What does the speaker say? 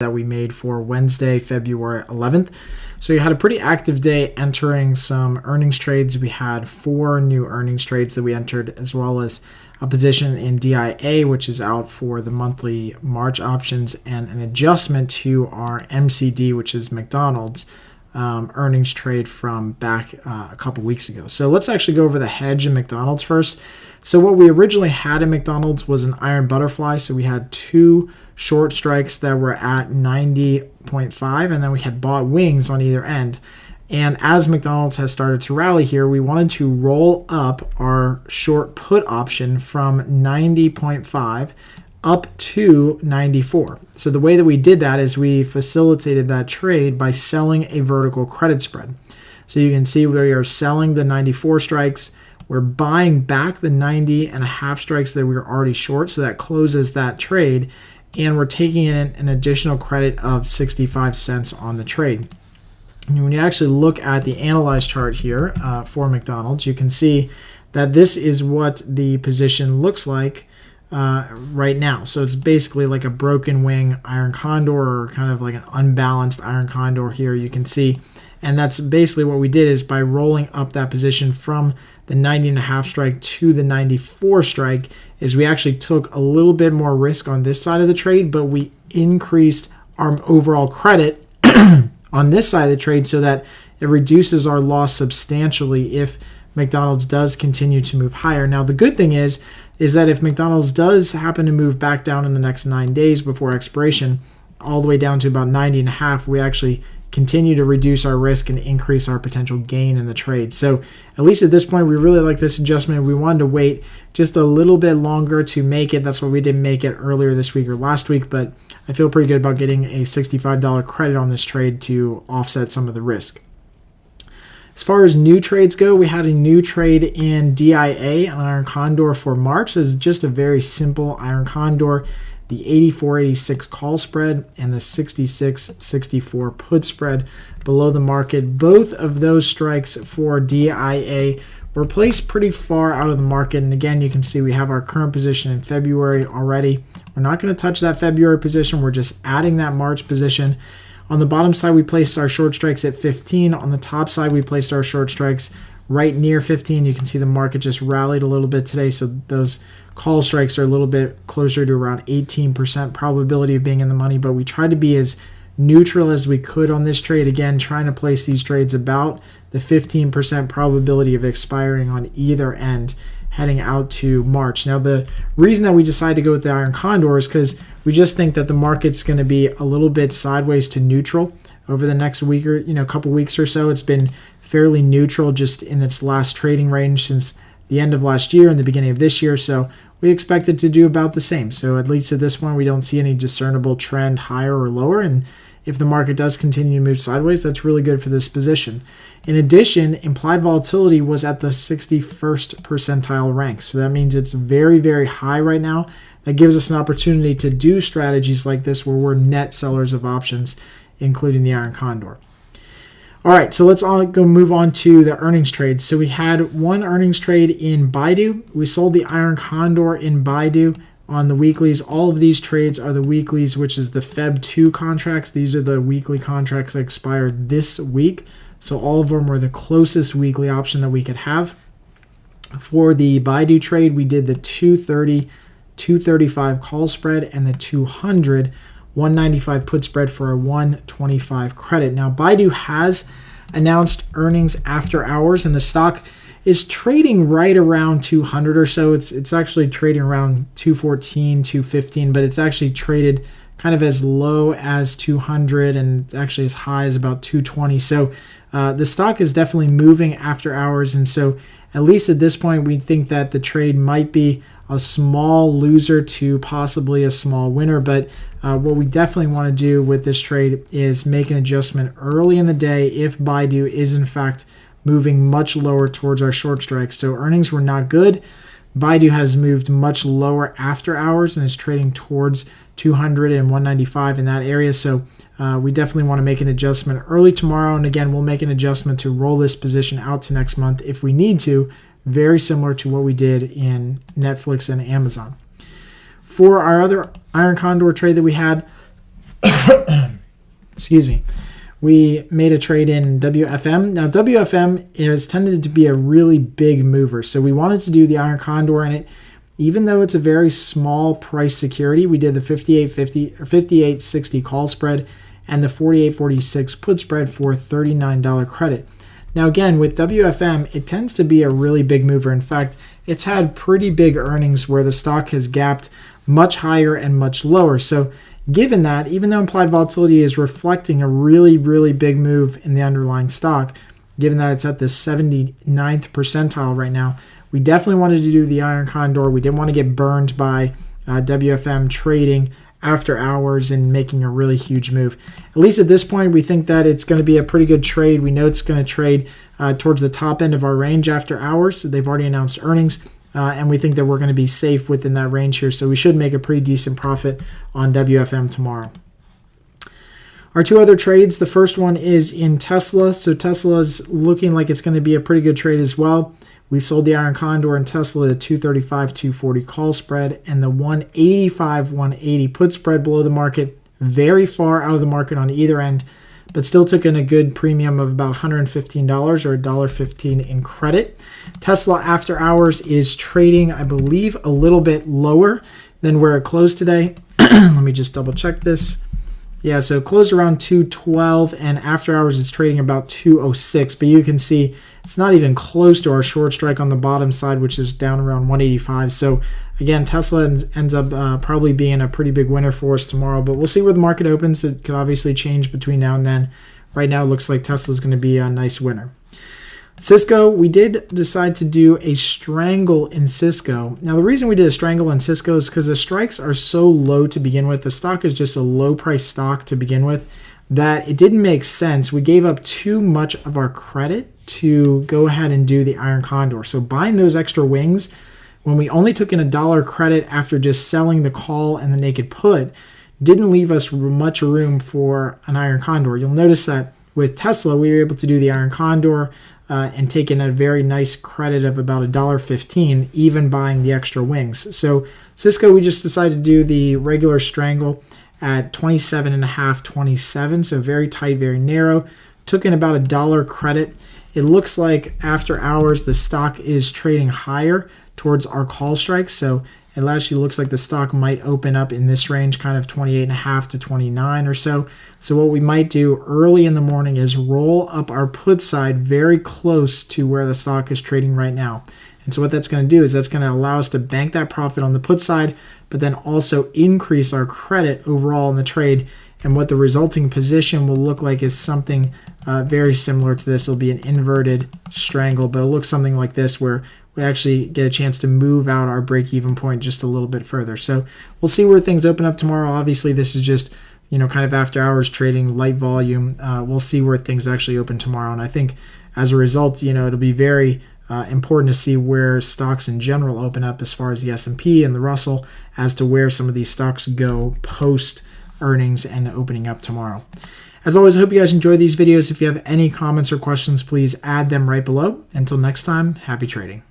that we made for Wednesday, February 11th. So you had a pretty active day entering some earnings trades. We had 4 new earnings trades that we entered, as well as a position in DIA, which is out for the monthly March options, and an adjustment to our MCD, which is McDonald's earnings trade from back a couple weeks ago. So let's actually go over the hedge in McDonald's first. So what we originally had in McDonald's was an iron butterfly. So we had 2 short strikes that were at 90.5, and then we had bought wings on either end. And as McDonald's has started to rally here, we wanted to roll up our short put option from 90.5 up to 94. So the way that we did that is we facilitated that trade by selling a vertical credit spread. So you can see we are selling the 94 strikes. We're buying back the 90.5 strikes that we were already short. So that closes that trade. And we're taking in an additional credit of 65 cents on the trade. And when you actually look at the analyzed chart here for McDonald's, you can see that this is what the position looks like right now. So it's basically like a broken wing iron condor, or kind of like an unbalanced iron condor here, you can see. And that's basically what we did, is by rolling up that position from the 90.5 strike to the 94 strike, is we actually took a little bit more risk on this side of the trade, but we increased our overall credit on this side of the trade so that it reduces our loss substantially if McDonald's does continue to move higher. Now, the good thing is that if McDonald's does happen to move back down in the next 9 days before expiration, all the way down to about 90.5, we actually continue to reduce our risk and increase our potential gain in the trade. So at least at this point, we really like this adjustment. We wanted to wait just a little bit longer to make it. That's why we didn't make it earlier this week or last week, but I feel pretty good about getting a $65 credit on this trade to offset some of the risk. As far as new trades go, we had a new trade in DIA, an iron condor for March. This is just a very simple iron condor. The 84.86 call spread and the 66.64 put spread below the market. Both of those strikes for DIA were placed pretty far out of the market. And again, you can see we have our current position in February already. We're not going to touch that February position. We're just adding that March position. On the bottom side, we placed our short strikes at 15. On the top side, we placed our short strikes right near 15. You can see the market just rallied a little bit today, so those call strikes are a little bit closer to around 18% probability of being in the money, but we tried to be as neutral as we could on this trade. Again, trying to place these trades about the 15% probability of expiring on either end heading out to March. Now, the reason that we decided to go with the iron condor is because we just think that the market's going to be a little bit sideways to neutral over the next week or couple weeks or so. It's been fairly neutral just in its last trading range since the end of last year and the beginning of this year. So we expect it to do about the same. So at least at this point, we don't see any discernible trend higher or lower. And if the market does continue to move sideways, that's really good for this position. In addition, implied volatility was at the 61st percentile rank. So that means it's very, very high right now. That gives us an opportunity to do strategies like this where we're net sellers of options, including the iron condor. All right, so let's go move on to the earnings trades. So we had one earnings trade in Baidu. We sold the iron condor in Baidu on the weeklies. All of these trades are the weeklies, which is the Feb 2 contracts. These are the weekly contracts that expired this week. So all of them were the closest weekly option that we could have. For the Baidu trade, we did the 230, 235 call spread and the 200, 195 put spread for a 125 credit. Now, Baidu has announced earnings after hours, and the stock is trading right around 200 or so. It's actually trading around 214, 215, but it's actually traded kind of as low as 200 and actually as high as about 220. So the stock is definitely moving after hours, and so at least at this point, we think that the trade might be a small loser to possibly a small winner. But what we definitely want to do with this trade is make an adjustment early in the day if Baidu is in fact moving much lower towards our short strikes. So earnings were not good. Baidu has moved much lower after hours and is trading towards 200 and 195 in that area. So we definitely want to make an adjustment early tomorrow. And again, we'll make an adjustment to roll this position out to next month if we need to, very similar to what we did in Netflix and Amazon. For our other iron condor trade that we had, excuse me, we made a trade in WFM. Now, WFM has tended to be a really big mover, so we wanted to do the iron condor in it. Even though it's a very small price security, we did the 58.50 or 58.60 call spread and the 48.46 put spread for $39 credit. Now again, with WFM, it tends to be a really big mover. In fact, it's had pretty big earnings where the stock has gapped much higher and much lower. So given that, even though implied volatility is reflecting a really, really big move in the underlying stock, given that it's at the 79th percentile right now, we definitely wanted to do the iron condor. We didn't want to get burned by WFM trading after hours and making a really huge move. At least at this point, we think that it's going to be a pretty good trade. We know it's going to trade towards the top end of our range after hours. So they've already announced earnings, and we think that we're going to be safe within that range here. So we should make a pretty decent profit on WFM tomorrow. Our two other trades, the first one is in Tesla. So Tesla is looking like it's going to be a pretty good trade as well. We sold the iron condor in Tesla, the 235-240 call spread, and the 185-180 put spread below the market, very far out of the market on either end, but still took in a good premium of about $115 or $1.15 in credit. Tesla after hours is trading, I believe, a little bit lower than where it closed today. Let me just double check this. Yeah, so it closed around 212, and after hours it's trading about 206, but you can see it's not even close to our short strike on the bottom side, which is down around 185. So again, Tesla ends up probably being a pretty big winner for us tomorrow, but we'll see where the market opens. It could obviously change between now and then. Right now it looks like Tesla's going to be a nice winner. Cisco, we did decide to do a strangle in Cisco. Now, the reason we did a strangle in Cisco is because the strikes are so low to begin with. The stock is just a low price stock to begin with that it didn't make sense. We gave up too much of our credit to go ahead and do the iron condor. So buying those extra wings, when we only took in $1 credit after just selling the call and the naked put, didn't leave us much room for an iron condor. You'll notice that with Tesla, we were able to do the iron condor and take in a very nice credit of about $1.15, even buying the extra wings. So Cisco, we just decided to do the regular strangle at 27.5, 27, so very tight, very narrow. Took in about $1 credit. It looks like after hours, the stock is trading higher towards our call strike. So it actually looks like the stock might open up in this range, kind of 28.5 to 29 or so. So what we might do early in the morning is roll up our put side very close to where the stock is trading right now. And so what that's going to do is that's going to allow us to bank that profit on the put side, but then also increase our credit overall in the trade. And what the resulting position will look like is something very similar to this. It'll be an inverted strangle, but it'll look something like this where we actually get a chance to move out our break-even point just a little bit further. So we'll see where things open up tomorrow. Obviously, this is just, kind of after hours trading, light volume. We'll see where things actually open tomorrow. And I think as a result, it'll be very important to see where stocks in general open up as far as the S&P and the Russell as to where some of these stocks go post earnings and opening up tomorrow. As always, I hope you guys enjoy these videos. If you have any comments or questions, please add them right below. Until next time, happy trading.